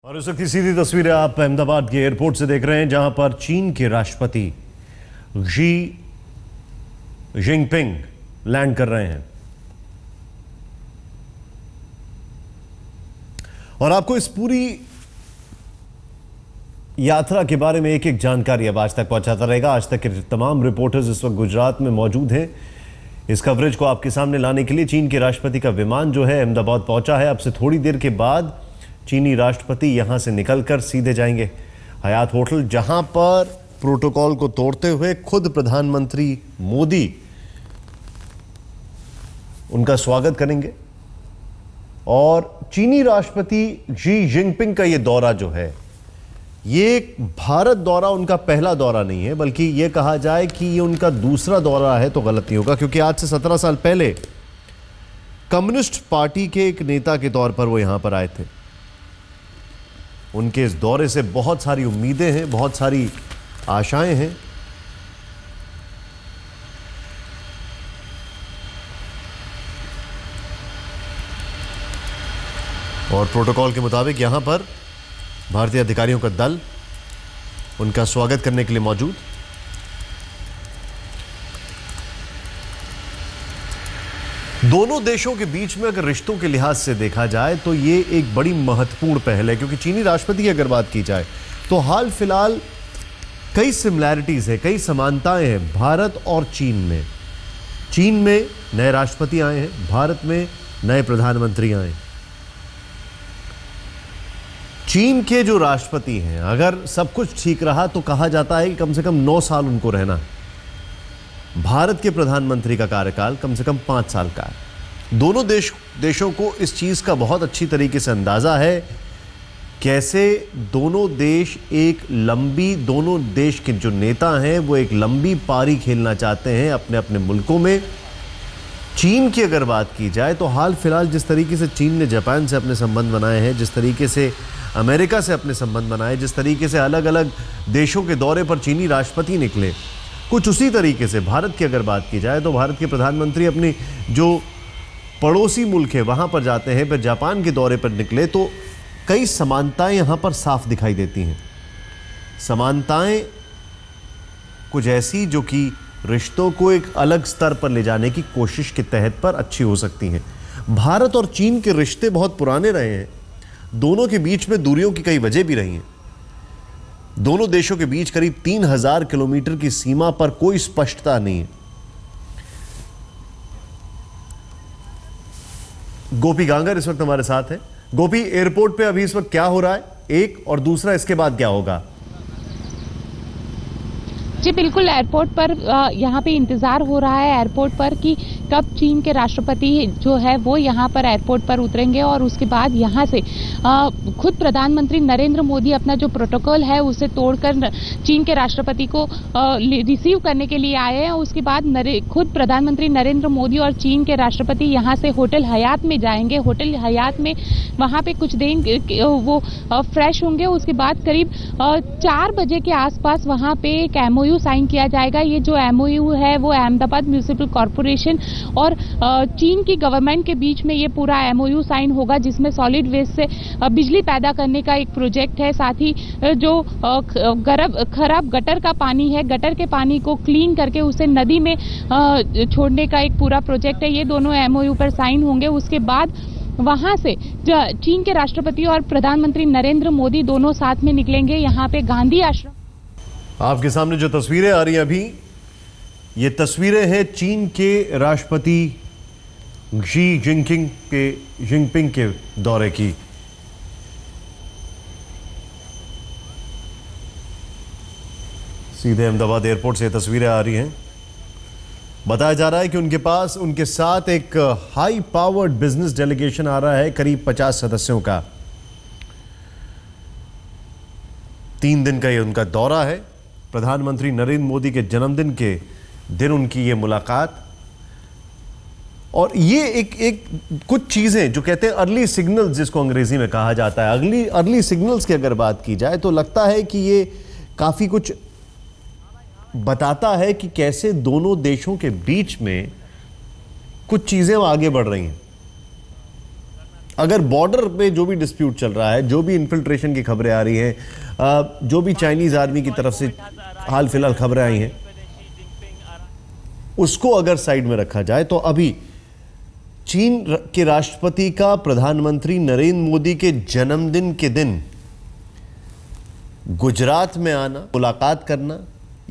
और इस वक्त की सीधी तस्वीरें आप अहमदाबाद के एयरपोर्ट से देख रहे हैं, जहां पर चीन के राष्ट्रपति शी जिनपिंग लैंड कर रहे हैं। और आपको इस पूरी यात्रा के बारे में एक एक जानकारी अब आज तक पहुंचाता रहेगा। आज तक के तमाम रिपोर्टर्स इस वक्त गुजरात में मौजूद हैं। इस कवरेज को आपके सामने लाने के लिए चीन के राष्ट्रपति का विमान जो है अहमदाबाद पहुंचा है। अब से थोड़ी देर के बाद चीनी राष्ट्रपति यहां से निकलकर सीधे जाएंगे हयात होटल, जहां पर प्रोटोकॉल को तोड़ते हुए खुद प्रधानमंत्री मोदी उनका स्वागत करेंगे। और चीनी राष्ट्रपति शी जिनपिंग का यह दौरा जो है, ये भारत दौरा उनका पहला दौरा नहीं है, बल्कि यह कहा जाए कि ये उनका दूसरा दौरा है तो गलत नहीं होगा, क्योंकि आज से 17 साल पहले कम्युनिस्ट पार्टी के एक नेता के तौर पर वो यहां पर आए थे। उनके इस दौरे से बहुत सारी उम्मीदें हैं, बहुत सारी आशाएं हैं। और प्रोटोकॉल के मुताबिक यहां पर भारतीय अधिकारियों का दल उनका स्वागत करने के लिए मौजूद। दोनों देशों के बीच में अगर रिश्तों के लिहाज से देखा जाए तो ये एक बड़ी महत्वपूर्ण पहल है, क्योंकि चीनी राष्ट्रपति की अगर बात की जाए तो हाल फिलहाल कई सिमिलैरिटीज है, कई समानताएं हैं भारत और चीन में। चीन में नए राष्ट्रपति आए हैं, भारत में नए प्रधानमंत्री आए। चीन के जो राष्ट्रपति हैं, अगर सब कुछ ठीक रहा तो कहा जाता है कि कम से कम 9 साल उनको रहना है। भारत के प्रधानमंत्री का कार्यकाल कम से कम 5 साल का है। दोनों देशों को इस चीज का बहुत अच्छी तरीके से अंदाजा है, कैसे दोनों देश दोनों देश के जो नेता हैं वो एक लंबी पारी खेलना चाहते हैं अपने अपने मुल्कों में। चीन की अगर बात की जाए तो हाल फिलहाल जिस तरीके से चीन ने जापान से अपने संबंध बनाए हैं, जिस तरीके से अमेरिका से अपने संबंध बनाए, जिस तरीके से अलग अलग देशों के दौरे पर चीनी राष्ट्रपति निकले, कुछ उसी तरीके से भारत की अगर बात की जाए तो भारत के प्रधानमंत्री अपनी जो पड़ोसी मुल्क है वहां पर जाते हैं, फिर जापान के दौरे पर निकले, तो कई समानताएं यहां पर साफ दिखाई देती हैं। समानताएं कुछ ऐसी जो कि रिश्तों को एक अलग स्तर पर ले जाने की कोशिश के तहत पर अच्छी हो सकती हैं। भारत और चीन के रिश्ते बहुत पुराने रहे हैं। दोनों के बीच में दूरियों की कई वजह भी रही हैं। दोनों देशों के बीच करीब 3000 किलोमीटर की सीमा पर कोई स्पष्टता नहीं है। गोपी गांगर इस वक्त हमारे साथ है। गोपी, एयरपोर्ट पे अभी इस वक्त क्या हो रहा है, एक, और दूसरा इसके बाद क्या होगा? जी बिल्कुल, एयरपोर्ट पर यहाँ पे इंतज़ार हो रहा है एयरपोर्ट पर कि कब चीन के राष्ट्रपति जो है वो यहाँ पर एयरपोर्ट पर उतरेंगे, और उसके बाद यहाँ से खुद प्रधानमंत्री नरेंद्र मोदी अपना जो प्रोटोकॉल है उसे तोड़कर चीन के राष्ट्रपति को रिसीव करने के लिए आए हैं। उसके बाद खुद प्रधानमंत्री नरेंद्र मोदी और चीन के राष्ट्रपति यहाँ से होटल हयात में जाएंगे। होटल हयात में वहाँ पे कुछ देर वो फ्रेश होंगे। उसके बाद करीब 4 बजे के आसपास वहाँ पे एक MOU साइन किया जाएगा। ये जो MOU है वो अहमदाबाद म्यूनिसिपल कॉरपोरेशन और चीन की गवर्नमेंट के बीच में ये पूरा MOU साइन होगा, जिसमें सॉलिड वेस्ट से बिजली पैदा करने का एक प्रोजेक्ट है। साथ ही जो खराब गटर का पानी है, गटर के पानी को क्लीन करके उसे नदी में छोड़ने का एक पूरा प्रोजेक्ट है। ये दोनों MOU पर साइन होंगे। उसके बाद वहां से चीन के राष्ट्रपति और प्रधानमंत्री नरेंद्र मोदी दोनों साथ में निकलेंगे यहाँ पे गांधी आश्रम। आपके सामने जो तस्वीरें आ रही हैं अभी, ये तस्वीरें हैं चीन के राष्ट्रपति शी जिनपिंग के दौरे की। सीधे अहमदाबाद एयरपोर्ट से तस्वीरें आ रही हैं। बताया जा रहा है कि उनके साथ एक हाई पावर्ड बिजनेस डेलीगेशन आ रहा है, करीब 50 सदस्यों का। 3 दिन का ये उनका दौरा है। प्रधानमंत्री नरेंद्र मोदी के जन्मदिन के दिन उनकी ये मुलाकात। और ये एक कुछ चीजें जो कहते हैं अर्ली सिग्नल्स, जिसको अंग्रेजी में कहा जाता है, अर्ली सिग्नल्स की अगर बात की जाए तो लगता है कि ये काफी कुछ बताता है कि कैसे दोनों देशों के बीच में कुछ चीजें आगे बढ़ रही हैं। अगर बॉर्डर पे जो भी डिस्प्यूट चल रहा है, जो भी इन्फिल्ट्रेशन की खबरें आ रही हैं, जो भी चाइनीज आर्मी की तरफ से हाल फिलहाल खबरें आई हैं, उसको अगर साइड में रखा जाए तो अभी चीन के राष्ट्रपति का प्रधानमंत्री नरेंद्र मोदी के जन्मदिन के दिन गुजरात में आना, मुलाकात करना,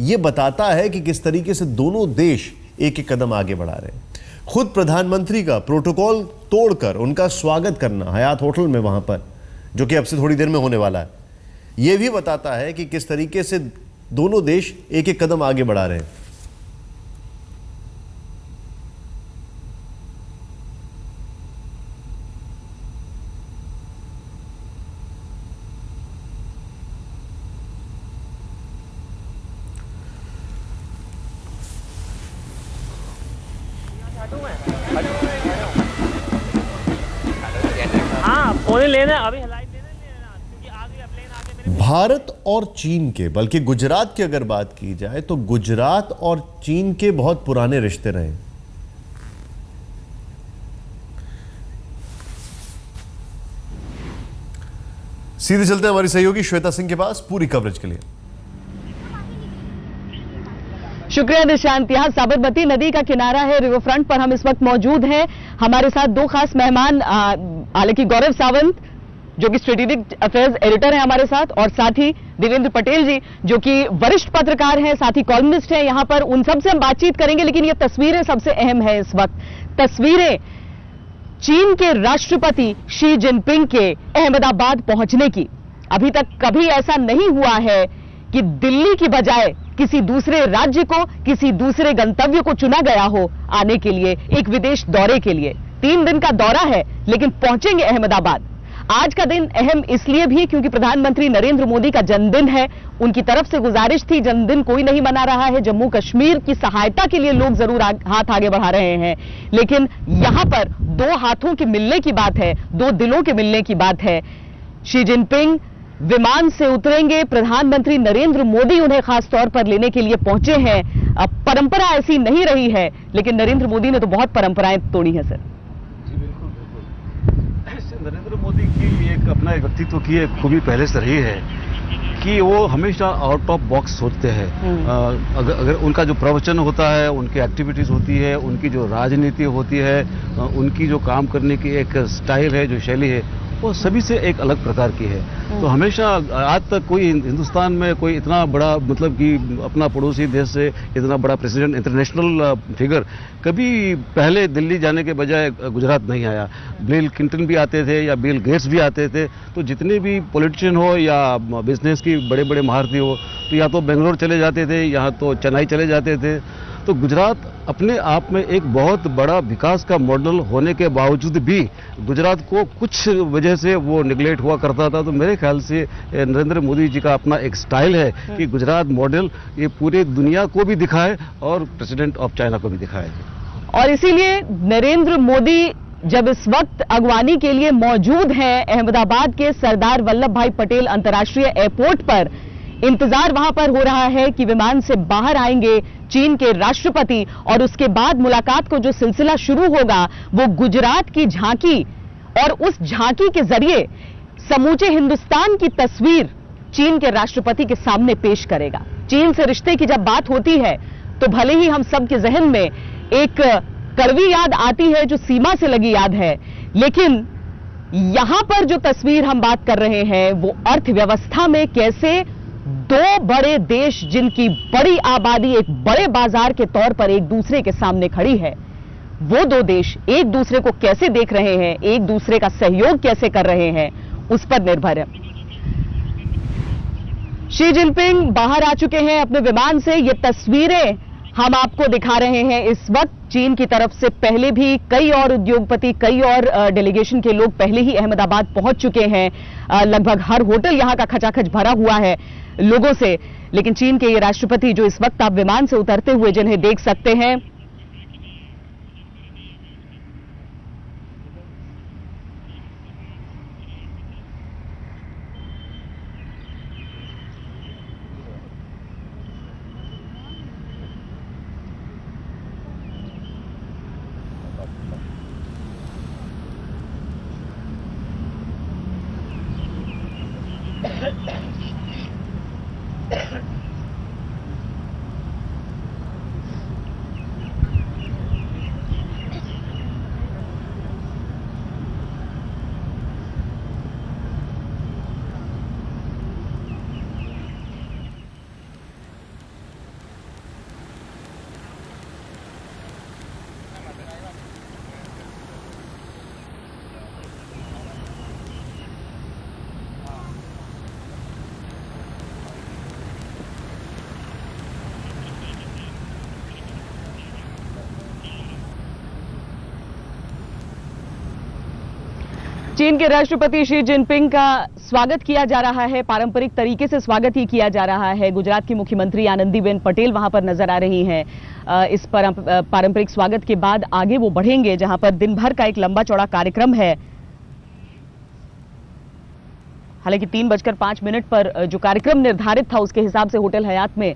यह बताता है कि किस तरीके से दोनों देश एक एक कदम आगे बढ़ा रहे हैं। खुद प्रधानमंत्री का प्रोटोकॉल तोड़कर उनका स्वागत करना हयात होटल में वहां पर, जो कि अब से थोड़ी देर में होने वाला है, यह भी बताता है कि किस तरीके से दोनों देश एक एक कदम आगे बढ़ा रहे हैं। भारत और चीन के, बल्कि गुजरात की अगर बात की जाए तो गुजरात और चीन के बहुत पुराने रिश्ते रहे। सीधे चलते हैं हमारी सहयोगी श्वेता सिंह के पास पूरी कवरेज के लिए। शुक्रिया निशांत। यहाँ साबरमती नदी का किनारा है, रिवर फ्रंट पर हम इस वक्त मौजूद हैं। हमारे साथ दो खास मेहमान, हालांकि गौरव सावंत जो कि स्ट्रेटेजिक अफेयर्स एडिटर हैं हमारे साथ, और साथ ही देवेंद्र पटेल जी जो कि वरिष्ठ पत्रकार हैं, साथ ही कॉलमिस्ट हैं यहाँ पर। उन सबसे हम बातचीत करेंगे, लेकिन ये तस्वीरें सबसे अहम है इस वक्त। तस्वीरें चीन के राष्ट्रपति शी जिनपिंग के अहमदाबाद पहुंचने की। अभी तक कभी ऐसा नहीं हुआ है कि दिल्ली की बजाय किसी दूसरे राज्य को, किसी दूसरे गंतव्य को चुना गया हो आने के लिए, एक विदेश दौरे के लिए। 3 दिन का दौरा है, लेकिन पहुंचेंगे अहमदाबाद। आज का दिन अहम इसलिए भी क्योंकि प्रधानमंत्री नरेंद्र मोदी का जन्मदिन है। उनकी तरफ से गुजारिश थी, जन्मदिन कोई नहीं मना रहा है, जम्मू कश्मीर की सहायता के लिए लोग जरूर हाथ आगे बढ़ा रहे हैं, लेकिन यहां पर 2 हाथों के मिलने की बात है, 2 दिलों के मिलने की बात है। शी जिनपिंग विमान से उतरेंगे, प्रधानमंत्री नरेंद्र मोदी उन्हें खास तौर पर लेने के लिए पहुंचे हैं। अब परंपरा ऐसी नहीं रही है, लेकिन नरेंद्र मोदी ने तो बहुत परंपराएं तोड़ी हैं सर। नरेंद्र मोदी की एक अपना एक व्यक्तित्व की एक खूबी पहले से रही है कि वो हमेशा आउट ऑफ बॉक्स सोचते हैं। अगर उनका जो प्रवचन होता है, उनकी एक्टिविटीज होती है, उनकी जो राजनीति होती है, उनकी जो काम करने की एक स्टाइल है, जो शैली है, वो सभी से एक अलग प्रकार की है। तो हमेशा आज तक कोई हिंदुस्तान में कोई इतना बड़ा, मतलब कि अपना पड़ोसी देश से इतना बड़ा प्रेसिडेंट, इंटरनेशनल फिगर कभी पहले दिल्ली जाने के बजाय गुजरात नहीं आया। बिल क्लिंटन भी आते थे या बिल गेट्स भी आते थे, तो जितने भी पॉलिटिशियन हो या बिजनेस की बड़े बड़े महारथी हो, तो या तो बेंगलोर चले जाते थे या तो चेन्नई चले जाते थे। तो गुजरात अपने आप में एक बहुत बड़ा विकास का मॉडल होने के बावजूद भी गुजरात को कुछ वजह से वो निगलेक्ट हुआ करता था। तो मेरे ख्याल से नरेंद्र मोदी जी का अपना एक स्टाइल है कि गुजरात मॉडल ये पूरे दुनिया को भी दिखाए और प्रेसिडेंट ऑफ चाइना को भी दिखाए। और इसीलिए नरेंद्र मोदी जब इस वक्त अगवानी के लिए मौजूद हैं अहमदाबाद के सरदार वल्लभ भाई पटेल अंतर्राष्ट्रीय एयरपोर्ट पर, इंतजार वहां पर हो रहा है कि विमान से बाहर आएंगे चीन के राष्ट्रपति, और उसके बाद मुलाकात को जो सिलसिला शुरू होगा वो गुजरात की झांकी, और उस झांकी के जरिए समूचे हिंदुस्तान की तस्वीर चीन के राष्ट्रपति के सामने पेश करेगा। चीन से रिश्ते की जब बात होती है तो भले ही हम सबके जहन में एक कड़वी याद आती है जो सीमा से लगी याद है, लेकिन यहां पर जो तस्वीर हम बात कर रहे हैं वो अर्थव्यवस्था में कैसे 2 बड़े देश जिनकी बड़ी आबादी एक बड़े बाजार के तौर पर एक दूसरे के सामने खड़ी है, वो 2 देश एक दूसरे को कैसे देख रहे हैं, एक दूसरे का सहयोग कैसे कर रहे हैं, उस पर निर्भर है। शी जिनपिंग बाहर आ चुके हैं अपने विमान से। ये तस्वीरें हम आपको दिखा रहे हैं इस वक्त। चीन की तरफ से पहले भी कई और उद्योगपति, कई और डेलीगेशन के लोग पहले ही अहमदाबाद पहुंच चुके हैं। लगभग हर होटल यहां का खचाखच भरा हुआ है लोगों से। लेकिन चीन के ये राष्ट्रपति जो इस वक्त आप विमान से उतरते हुए जिन्हें देख सकते हैं, चीन के राष्ट्रपति शी जिनपिंग का स्वागत किया जा रहा है। पारंपरिक तरीके से स्वागत ही किया जा रहा है। गुजरात की मुख्यमंत्री आनंदीबेन पटेल वहां पर नजर आ रही हैं। इस पारंपरिक स्वागत के बाद आगे वो बढ़ेंगे, जहां पर दिन भर का एक लंबा चौड़ा कार्यक्रम है। हालांकि 3:05 पर जो कार्यक्रम निर्धारित था उसके हिसाब से होटल हयात में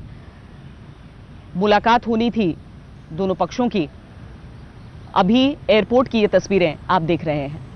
मुलाकात होनी थी दोनों पक्षों की। अभी एयरपोर्ट की ये तस्वीरें आप देख रहे हैं।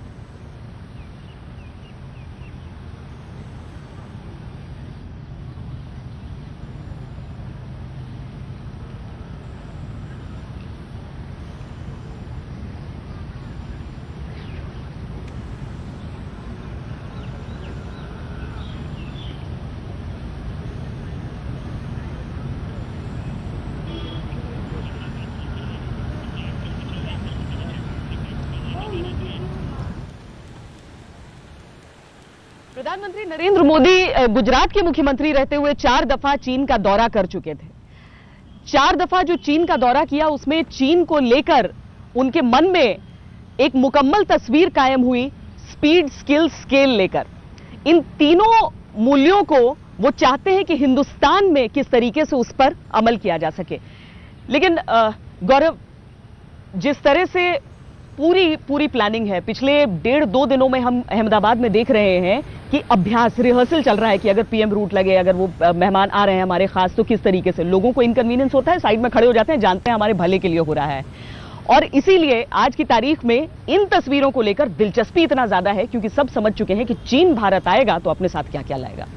प्रधानमंत्री नरेंद्र मोदी गुजरात के मुख्यमंत्री रहते हुए 4 दफा चीन का दौरा कर चुके थे। 4 दफा जो चीन का दौरा किया उसमें चीन को लेकर उनके मन में एक मुकम्मल तस्वीर कायम हुई, स्पीड, स्किल, स्केल लेकर। इन तीनों मूल्यों को वो चाहते हैं कि हिंदुस्तान में किस तरीके से उस पर अमल किया जा सके। लेकिन गौरव, जिस तरह से पूरी प्लानिंग है, पिछले 1.5-2 दिनों में हम अहमदाबाद में देख रहे हैं कि अभ्यास, रिहर्सल चल रहा है कि अगर पीएम रूट लगे, अगर वो मेहमान आ रहे हैं हमारे खास, तो किस तरीके से लोगों को इनकन्वीनियंस होता है, साइड में खड़े हो जाते हैं, जानते हैं हमारे भले के लिए हो रहा है। और इसीलिए आज की तारीख में इन तस्वीरों को लेकर दिलचस्पी इतना ज्यादा है क्योंकि सब समझ चुके हैं कि चीन भारत आएगा तो अपने साथ क्या क्या लाएगा।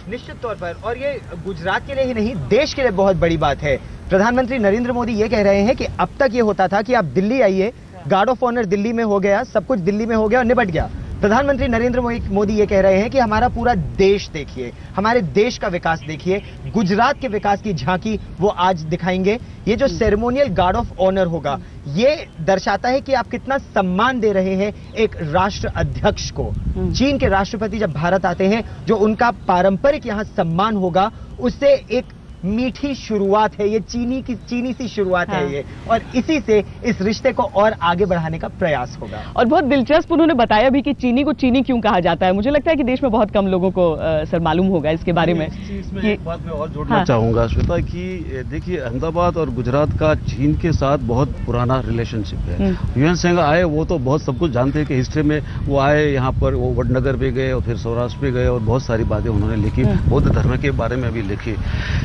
निश्चित तौर पर, और ये गुजरात के लिए ही नहीं, देश के लिए बहुत बड़ी बात है। प्रधानमंत्री नरेंद्र मोदी ये कह रहे हैं कि अब तक ये होता था कि आप दिल्ली आइए, गार्ड ऑफ ऑनर दिल्ली में हो गया, सब कुछ दिल्ली में हो गया और निपट गया। प्रधानमंत्री नरेंद्र मोदी ये कह रहे हैं कि हमारा पूरा देश देखिए, हमारे देश का विकास देखिए, गुजरात के विकास की झांकी वो आज दिखाएंगे। ये जो सेरेमोनियल गार्ड ऑफ ऑनर होगा, ये दर्शाता है कि आप कितना सम्मान दे रहे हैं एक राष्ट्र अध्यक्ष को। चीन के राष्ट्रपति जब भारत आते हैं, जो उनका पारंपरिक यहां सम्मान होगा, उससे एक मीठी शुरुआत है, ये चीनी सी शुरुआत है ये, और इसी से इस रिश्ते को और आगे बढ़ाने का प्रयास होगा। और बहुत दिलचस्प उन्होंने बताया भी कि चीनी को चीनी क्यों कहा जाता है। मुझे लगता है कि देश में बहुत कम लोगों को सर मालूम होगा इसके बारे में। इसमें एक बात मैं और जोड़ना चाहूंगा श्वेता, कि देखिए अहमदाबाद और गुजरात का चीन के साथ बहुत पुराना रिलेशनशिप है। यूएन सिंह आए, वो तो बहुत सब कुछ जानते हैं कि हिस्ट्री में वो आए, यहाँ पर वो वडनगर भी गए और फिर सौराष्ट्र भी गए और बहुत सारी बातें उन्होंने लिखी, बौद्ध धर्म के बारे में भी लिखी।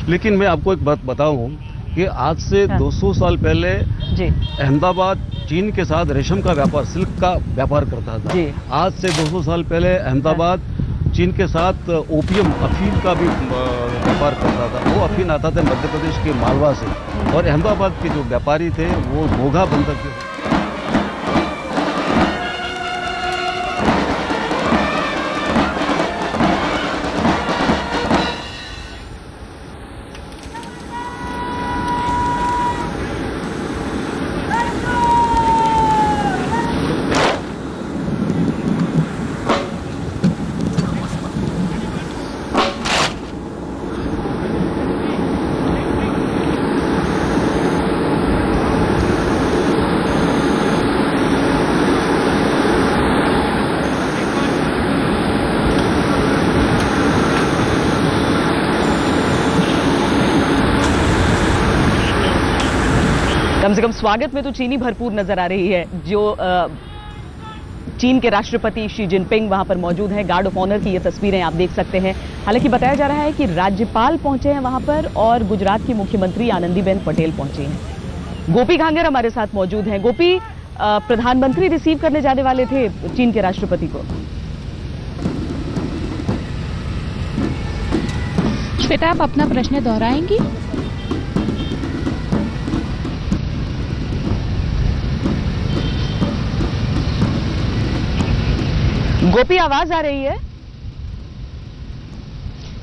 लेकिन मैं आपको एक बात बताऊं कि आज से 200 साल पहले अहमदाबाद चीन के साथ रेशम का व्यापार, सिल्क का व्यापार करता था। आज से 200 साल पहले अहमदाबाद चीन के साथ ओपियम, अफीम का भी व्यापार करता था। वो अफीम आता था मध्य प्रदेश के मालवा से, और अहमदाबाद के जो व्यापारी थे वो घोघा बंदर के। कम से कम स्वागत में तो चीनी भरपूर नजर आ रही है। जो चीन के राष्ट्रपति शी जिनपिंग वहां पर मौजूद हैं, गार्ड ऑफ ऑनर की ये तस्वीरें आप देख सकते हैं। हालांकि बताया जा रहा है कि राज्यपाल पहुंचे हैं वहां पर और गुजरात की मुख्यमंत्री आनंदीबेन पटेल पहुंची हैं। गोपी घांगर हमारे साथ मौजूद हैं। गोपी, प्रधानमंत्री रिसीव करने जाने वाले थे चीन के राष्ट्रपति को। श्वेता, आप अपना प्रश्न दोहराएंगी? गोपी, आवाज आ रही है?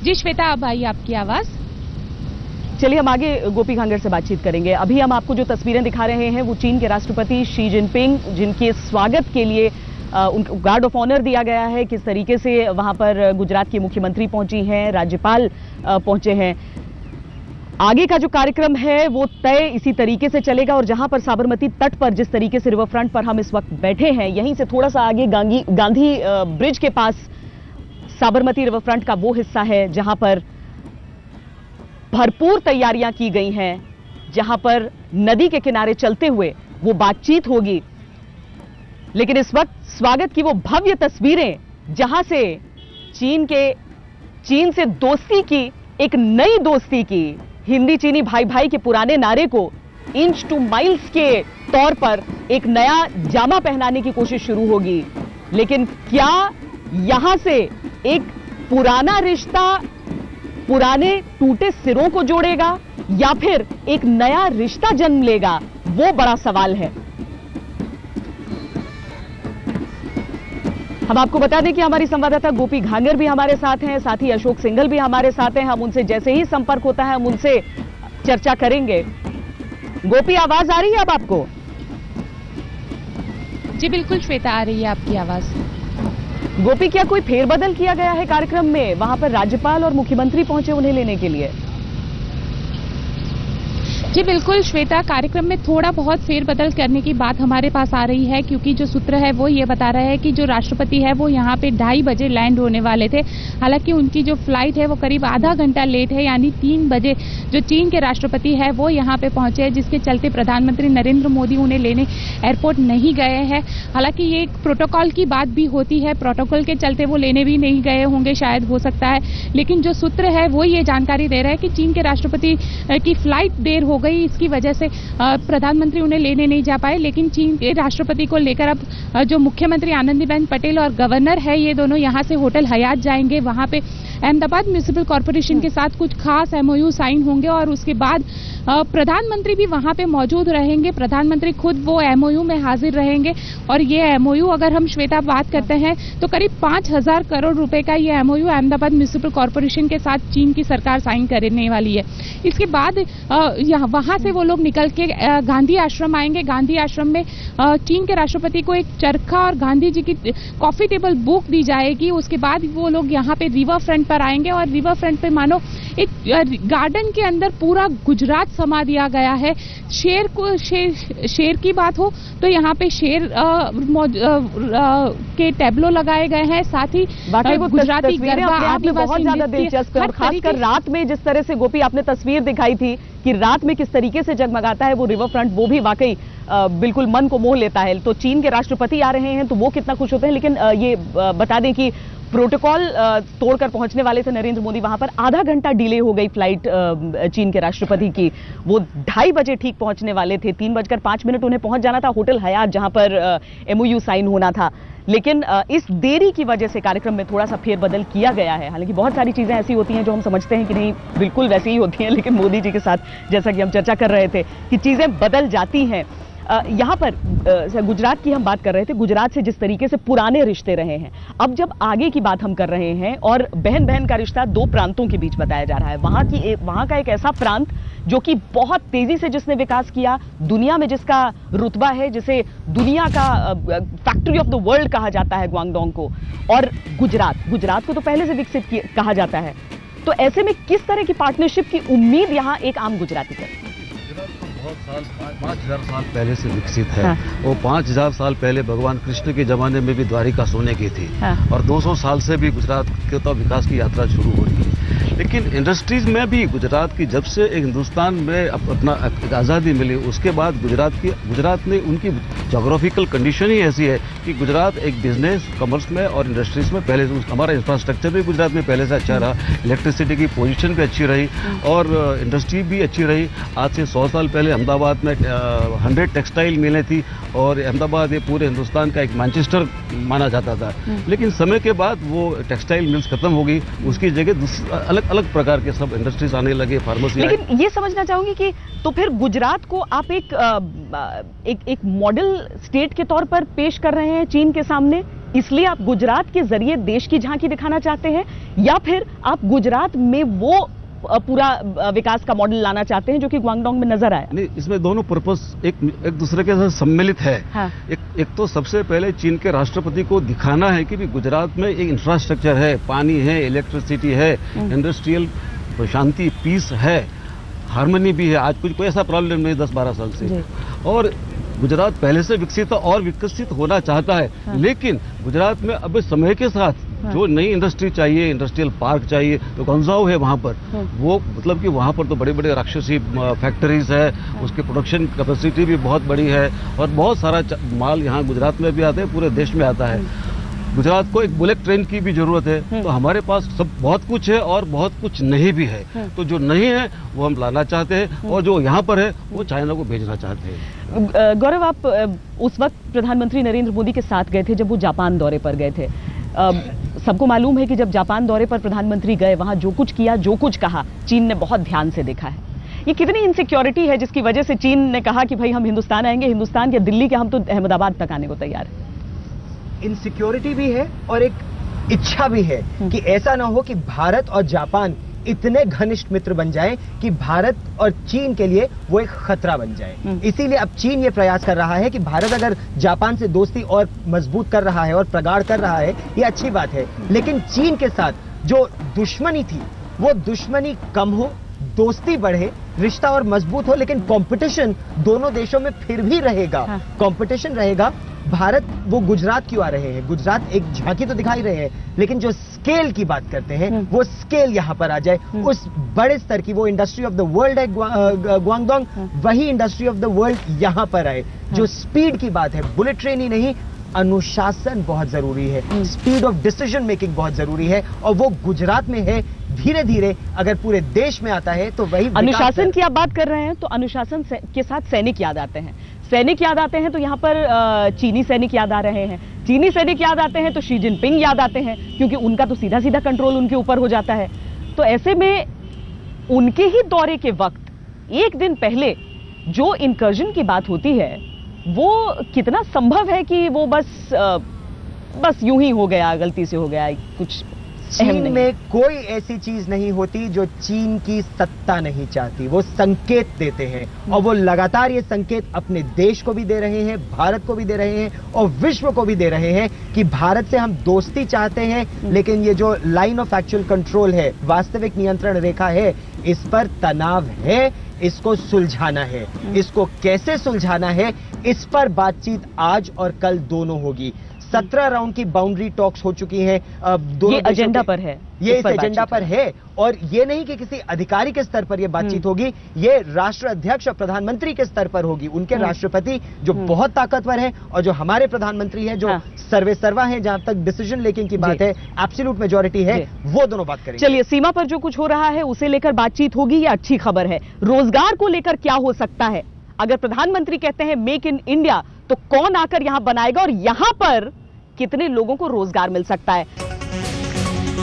जी श्वेता, अब आई आपकी आवाज। चलिए हम आगे गोपी घांगर से बातचीत करेंगे। अभी हम आपको जो तस्वीरें दिखा रहे हैं वो चीन के राष्ट्रपति शी जिनपिंग, जिनके स्वागत के लिए उनको गार्ड ऑफ ऑनर दिया गया है। किस तरीके से वहां पर गुजरात की मुख्यमंत्री पहुंची हैं, राज्यपाल पहुंचे हैं। आगे का जो कार्यक्रम है वो तय इसी तरीके से चलेगा और जहां पर साबरमती तट पर जिस तरीके से रिवर फ्रंट पर हम इस वक्त बैठे हैं, यहीं से थोड़ा सा आगे गांधी ब्रिज के पास साबरमती रिवर फ्रंट का वो हिस्सा है जहां पर भरपूर तैयारियां की गई हैं, जहां पर नदी के किनारे चलते हुए वो बातचीत होगी। लेकिन इस वक्त स्वागत की वो भव्य तस्वीरें जहां से चीन से दोस्ती की, एक नई दोस्ती की, हिंदी चीनी भाई भाई के पुराने नारे को इंच टू माइल्स के तौर पर एक नया जामा पहनाने की कोशिश शुरू होगी। लेकिन क्या यहां से एक पुराना रिश्ता पुराने टूटे सिरों को जोड़ेगा या फिर एक नया रिश्ता जन्म लेगा, वो बड़ा सवाल है। हम आपको बता दें कि हमारी संवाददाता गोपी घांगर भी हमारे साथ हैं, साथ ही अशोक सिंघल भी हमारे साथ हैं। हम उनसे जैसे ही संपर्क होता है हम उनसे चर्चा करेंगे। गोपी, आवाज आ रही है अब आपको? जी बिल्कुल श्वेता, आ रही है आपकी आवाज। गोपी, क्या कोई फेरबदल किया गया है कार्यक्रम में? वहां पर राज्यपाल और मुख्यमंत्री पहुंचे उन्हें लेने के लिए। जी बिल्कुल श्वेता, कार्यक्रम में थोड़ा बहुत फेरबदल करने की बात हमारे पास आ रही है, क्योंकि जो सूत्र है वो ये बता रहा है कि जो राष्ट्रपति है वो यहाँ पे 2:30 बजे लैंड होने वाले थे। हालांकि उनकी जो फ्लाइट है वो करीब आधा घंटा लेट है, यानी 3 बजे जो चीन के राष्ट्रपति है वो यहाँ पे पहुंचे हैं, जिसके चलते प्रधानमंत्री नरेंद्र मोदी उन्हें लेने एयरपोर्ट नहीं गए हैं। हालांकि ये एक प्रोटोकॉल की बात भी होती है, प्रोटोकॉल के चलते वो लेने भी नहीं गए होंगे, शायद हो सकता है। लेकिन जो सूत्र है वो ये जानकारी दे रहा है कि चीन के राष्ट्रपति की फ्लाइट देर हो गई, इसकी वजह से प्रधानमंत्री उन्हें लेने नहीं जा पाए। लेकिन चीन के राष्ट्रपति को लेकर अब जो मुख्यमंत्री आनंदीबेन पटेल और गवर्नर है ये दोनों यहां से होटल हयात जाएंगे। वहां पे अहमदाबाद म्युनिसिपल कॉर्पोरेशन के साथ कुछ खास एमओयू साइन होंगे और उसके बाद प्रधानमंत्री भी वहां पे मौजूद रहेंगे। प्रधानमंत्री खुद वो एमओयू में हाजिर रहेंगे और ये एमओयू, अगर हम श्वेता बात करते हैं तो करीब 5,000 करोड़ रुपए का ये एमओयू अहमदाबाद म्युनिसिपल कॉर्पोरेशन के साथ चीन की सरकार साइन करने वाली है। इसके बाद वहां से वो लोग निकल के गांधी आश्रम आएंगे। गांधी आश्रम में चीन के राष्ट्रपति को एक चरखा और गांधी जी की कॉफी टेबल बुक दी जाएगी। उसके बाद वो लोग यहाँ पे रिवर फ्रंट पर आएंगे और रिवर फ्रंट पे मानो एक गार्डन के अंदर पूरा गुजरात समा दिया गया है। शेर की बात हो तो यहाँ पे शेर के टेबलो लगाए गए हैं, साथ ही गुजराती गरबा, आदिवासी नृत्य, खासकर रात में जिस तरह से गोपी आपने तस्वीर दिखाई थी कि रात में किस तरीके से जगमगाता है वो रिवर फ्रंट, वो भी वाकई बिल्कुल मन को मोह लेता है। तो चीन के राष्ट्रपति आ रहे हैं तो वो कितना खुश होते हैं। लेकिन ये बता दें कि प्रोटोकॉल तोड़कर पहुंचने वाले थे नरेंद्र मोदी, वहां पर आधा घंटा डिले हो गई फ्लाइट चीन के राष्ट्रपति की। वो 2:30 बजे ठीक पहुंचने वाले थे, 3:05 उन्हें पहुंच जाना था होटल हयात जहां पर एमओयू साइन होना था। लेकिन इस देरी की वजह से कार्यक्रम में थोड़ा सा फेरबदल किया गया है। हालांकि बहुत सारी चीजें ऐसी होती हैं जो हम समझते हैं कि नहीं बिल्कुल वैसी ही होती हैं, लेकिन मोदी जी के साथ जैसा कि हम चर्चा कर रहे थे कि चीजें बदल जाती हैं। यहाँ पर गुजरात की हम बात कर रहे थे, गुजरात से जिस तरीके से पुराने रिश्ते रहे हैं, अब जब आगे की बात हम कर रहे हैं और बहन बहन का रिश्ता 2 प्रांतों के बीच बताया जा रहा है। वहां का एक ऐसा प्रांत जो कि बहुत तेजी से जिसने विकास किया, दुनिया में जिसका रुतबा है, जिसे दुनिया का फैक्ट्री ऑफ द वर्ल्ड कहा जाता है ग्वांगडोंग को, और गुजरात को तो पहले से विकसित कहा जाता है। तो ऐसे में किस तरह की पार्टनरशिप की उम्मीद यहाँ एक आम गुजराती करे? बहुत साल 5,000 साल पहले से विकसित है। हाँ। वो 5,000 साल पहले भगवान कृष्ण के जमाने में भी द्वारिका सोने की थी। हाँ। और 200 साल से भी गुजरात के तो विकास की यात्रा शुरू हो रही है। लेकिन इंडस्ट्रीज में भी गुजरात की जब से एक हिंदुस्तान में अपना आज़ादी मिली उसके बाद गुजरात ने उनकी जोग्राफिकल कंडीशन ही ऐसी है कि गुजरात एक बिजनेस, कॉमर्स में और इंडस्ट्रीज में पहले से, हमारा इंफ्रास्ट्रक्चर भी गुजरात में पहले से अच्छा रहा, इलेक्ट्रिसिटी की पोजीशन भी अच्छी रही और इंडस्ट्री भी अच्छी रही। आज से 100 साल पहले अहमदाबाद में 100 टेक्सटाइल मिलें थी और अहमदाबाद ये पूरे हिंदुस्तान का एक मैनचेस्टर माना जाता था। लेकिन समय के बाद वो टेक्सटाइल मिल्स खत्म हो गई, उसकी जगह अलग अलग प्रकार के सब इंडस्ट्रीज आने लगे, फार्मेसी। लेकिन ये समझना चाहूंगी कि तो फिर गुजरात को आप एक मॉडल स्टेट के तौर पर पेश कर रहे हैं चीन के सामने, इसलिए आप गुजरात के जरिए देश की झांकी दिखाना चाहते हैं, या फिर आप गुजरात में वो पूरा विकास का मॉडल लाना चाहते हैं जो कि ग्वांगडोंग में नजर आया? नहीं, इसमें दोनों पर्पस एक दूसरे के साथ सम्मिलित है। हाँ। एक तो सबसे पहले चीन के राष्ट्रपति को दिखाना है कि भी गुजरात में एक इंफ्रास्ट्रक्चर है, पानी है, इलेक्ट्रिसिटी है, इंडस्ट्रियल शांति, पीस है, हार्मनी भी है। आज कोई ऐसा प्रॉब्लम नहीं 10-12 साल से। और गुजरात पहले से विकसित और विकसित होना चाहता है। हाँ। लेकिन गुजरात में अब समय के साथ जो नई इंडस्ट्री चाहिए, इंडस्ट्रियल पार्क चाहिए, तो गंजाऊ है वहां पर। वो मतलब कि वहां पर तो बड़े बड़े राक्षसी फैक्ट्रीज है, उसकी प्रोडक्शन कैपेसिटी भी बहुत बड़ी है और बहुत सारा माल यहाँ गुजरात में भी आता है, पूरे देश में आता है। गुजरात को एक बुलेट ट्रेन की भी जरूरत है, तो हमारे पास सब बहुत कुछ है और बहुत कुछ नहीं भी है। तो जो नहीं है वो हम लाना चाहते हैं और जो यहाँ पर है वो चाइना को भेजना चाहते हैं। गौरव, आप उस वक्त प्रधानमंत्री नरेंद्र मोदी के साथ गए थे जब वो जापान दौरे पर गए थे। सबको मालूम है कि जब जापान दौरे पर प्रधानमंत्री गए, वहां जो कुछ किया, जो कुछ कहा, चीन ने बहुत ध्यान से देखा है। ये कितनी इनसिक्योरिटी है जिसकी वजह से चीन ने कहा कि भाई हम हिंदुस्तान आएंगे, हिंदुस्तान के दिल्ली के हम तो अहमदाबाद तक आने को तैयार है? इनसिक्योरिटी भी है और एक इच्छा भी है कि ऐसा ना हो कि भारत और जापान इतने घनिष्ठ मित्र बन जाएं कि भारत और चीन के लिए वो एक खतरा बन जाए। इसीलिए अब चीन ये प्रयास कर रहा है कि भारत अगर जापान से दोस्ती और मजबूत कर रहा है और प्रगाढ़ कर रहा है, ये अच्छी बात है, लेकिन चीन के साथ जो दुश्मनी थी वो दुश्मनी कम हो, दोस्ती बढ़े, रिश्ता और मजबूत हो, लेकिन कंपटीशन दोनों देशों में फिर भी रहेगा। कंपटीशन रहेगा। भारत, वो गुजरात क्यों आ रहे हैं? गुजरात एक झांकी तो दिखाई रहे हैं, लेकिन जो स्केल की बात करते हैं वो स्केल यहां पर आ जाए, उस बड़े स्तर की, वो इंडस्ट्री ऑफ द वर्ल्ड है ग्वांगडोंग, वही इंडस्ट्री ऑफ द वर्ल्ड यहां पर आए। जो स्पीड की बात है, बुलेट ट्रेन ही नहीं, अनुशासन बहुत जरूरी है, स्पीड ऑफ डिसीजन मेकिंग बहुत जरूरी है, और वो गुजरात में है। धीरे धीरे अगर पूरे देश में आता है तो वही अनुशासन की आप बात कर रहे हैं, तो अनुशासन के साथ सैनिक याद आते हैं। सैनिक याद आते हैं तो यहाँ पर चीनी सैनिक याद आ रहे हैं। चीनी सैनिक याद आते हैं तो शी जिनपिंग याद आते हैं, क्योंकि उनका तो सीधा सीधा कंट्रोल उनके ऊपर हो जाता है। तो ऐसे में उनके ही दौरे के वक्त एक दिन पहले जो इनकर्जन की बात होती है, वो कितना संभव है कि वो बस यूं ही हो गया, गलती से हो गया, कुछ चीन में कोई ऐसी चीज नहीं होती जो चीन की सत्ता नहीं चाहती। वो संकेत देते हैं और वो लगातार ये संकेत अपने देश को भी दे रहे हैं, भारत को भी दे रहे हैं और विश्व को भी दे रहे हैं कि भारत से हम दोस्ती चाहते हैं, लेकिन ये जो लाइन ऑफ एक्चुअल कंट्रोल है, वास्तविक नियंत्रण रेखा है, इस पर तनाव है, इसको सुलझाना है। इसको कैसे सुलझाना है, इस पर बातचीत आज और कल दोनों होगी। 17 राउंड की बाउंड्री टॉक्स हो चुकी हैं। ये एजेंडा पर है, ये इस एजेंडा पर है, और ये नहीं कि किसी अधिकारी के स्तर पर ये बातचीत होगी, ये राष्ट्र अध्यक्ष और प्रधानमंत्री के स्तर पर होगी। उनके राष्ट्रपति जो बहुत ताकतवर हैं और जो हमारे प्रधानमंत्री हैं जो सर्वे सर्वा हैं, जहां तक डिसीजन मेकिंग की बात है, एब्सोल्यूट मेजॉरिटी है, वो दोनों बात करेंगे। चलिए, सीमा पर जो कुछ हो रहा है उसे लेकर बातचीत होगी, ये अच्छी खबर है। रोजगार को लेकर क्या हो सकता है? अगर प्रधानमंत्री कहते हैं मेक इन इंडिया, तो कौन आकर यहां बनाएगा और यहां पर कितने लोगों को रोजगार मिल सकता है?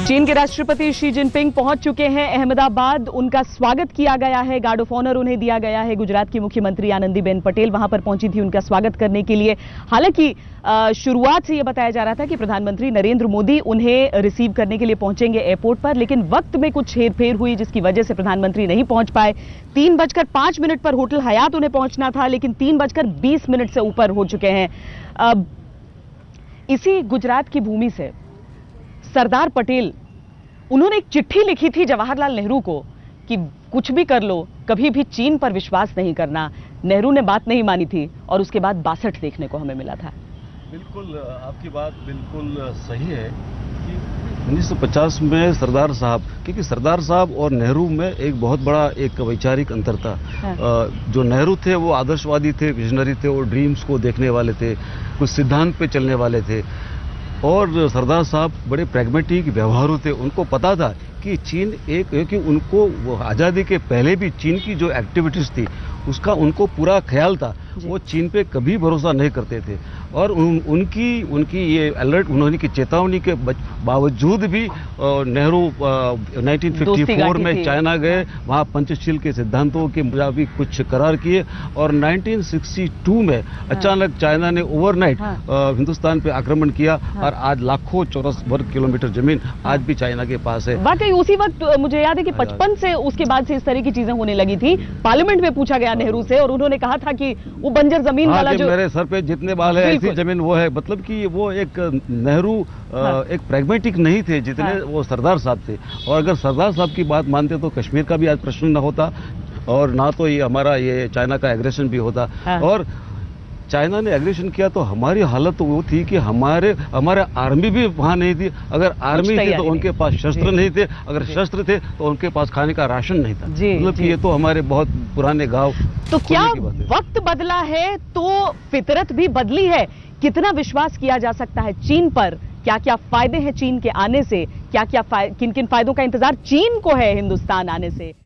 चीन के राष्ट्रपति शी जिनपिंग पहुंच चुके हैं अहमदाबाद। उनका स्वागत किया गया है, गार्ड ऑफ ऑनर उन्हें दिया गया है। गुजरात की मुख्यमंत्री आनंदीबेन पटेल वहां पर पहुंची थी उनका स्वागत करने के लिए। हालांकि शुरुआत से यह बताया जा रहा था कि प्रधानमंत्री नरेंद्र मोदी उन्हें रिसीव करने के लिए पहुंचेंगे एयरपोर्ट पर, लेकिन वक्त में कुछ हेरफेर हुई जिसकी वजह से प्रधानमंत्री नहीं पहुंच पाए। 3:05 पर होटल हयात उन्हें पहुंचना था, लेकिन 3:20 से ऊपर हो चुके हैं। इसी गुजरात की भूमि से सरदार पटेल, उन्होंने एक चिट्ठी लिखी थी जवाहरलाल नेहरू को कि कुछ भी कर लो, कभी भी चीन पर विश्वास नहीं करना। नेहरू ने बात नहीं मानी थी और उसके बाद 62 देखने को हमें मिला था। बिल्कुल, आपकी बात बिल्कुल सही है कि 1950 में सरदार साहब, क्योंकि सरदार साहब और नेहरू में एक बहुत बड़ा एक वैचारिक अंतर था। जो नेहरू थे वो आदर्शवादी थे, विजनरी थे, वो ड्रीम्स को देखने वाले थे, कुछ सिद्धांत पे चलने वाले थे। और सरदार साहब बड़े प्रैग्मेटिक व्यवहारू थे। उनको पता था कि चीन कि उनको आज़ादी के पहले भी चीन की जो एक्टिविटीज़ थी उसका उनको पूरा ख्याल था। वो चीन पे कभी भरोसा नहीं करते थे। और उनकी ये अलर्ट, उन्होंने की चेतावनी के बावजूद भी नेहरू 1954 में चाइना गए, वहाँ पंचशील के सिद्धांतों के मुताबिक कुछ करार किए। और 1962 में अचानक चाइना ने ओवरनाइट हिंदुस्तान पे आक्रमण किया। और आज लाखों चौरस वर्ग किलोमीटर जमीन आज भी चाइना के पास है। वाकई उसी वक्त मुझे याद है कि 55 से उसके बाद से इस तरह की चीजें होने लगी थी। पार्लियामेंट में पूछा गया नेहरू से और उन्होंने कहा था कि वो बंजर जमीन वाला जो मेरे सर पे जितने बाल है ऐसी जमीन वो है। मतलब कि वो एक नेहरू एक प्रैग्मेटिक नहीं थे जितने वो सरदार साहब थे। और अगर सरदार साहब की बात मानते तो कश्मीर का भी आज प्रश्न न होता और ना तो ये हमारा ये चाइना का एग्रेशन भी होता। और चाइना ने एग्रेशन किया तो हमारी हालत तो वो थी कि हमारे आर्मी भी वहां नहीं थी। अगर आर्मी थी तो उनके पास शस्त्र नहीं थे, अगर शस्त्र थे तो उनके पास खाने का राशन नहीं था। मतलब कि ये तो हमारे बहुत पुराने गांव। तो क्या वक्त बदला है तो फितरत भी बदली है? कितना विश्वास किया जा सकता है चीन पर? क्या क्या फायदे हैं चीन के आने से? क्या क्या किन किन फायदों का इंतजार चीन को है हिंदुस्तान आने से?